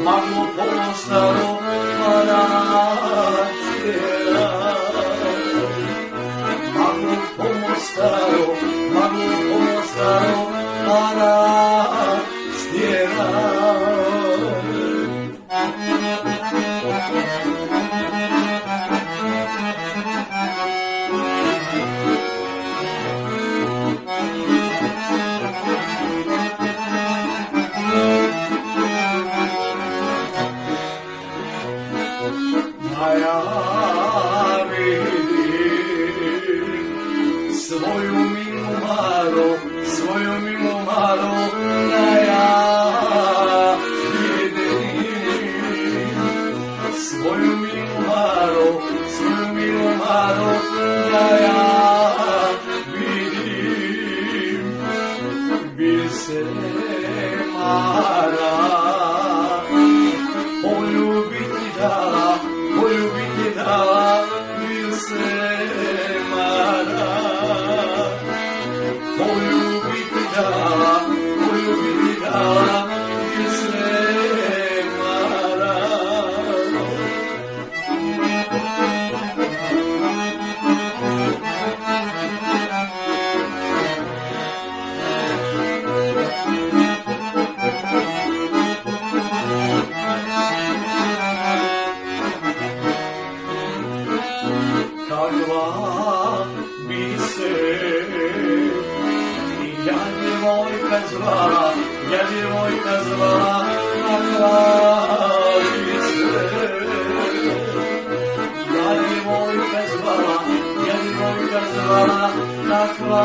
Magno postaro parazera, magno postaro parazera. Ja vidim svoju milu Maru, da ja vidim svoju milu Maru, da ja vidim, bi se Mara poljubiti dala, bil se Mara poljubiti dala, bil se Mara. Kakva bi se ja djevojka zvala, kakva bi se ja djevojka zvala, kakva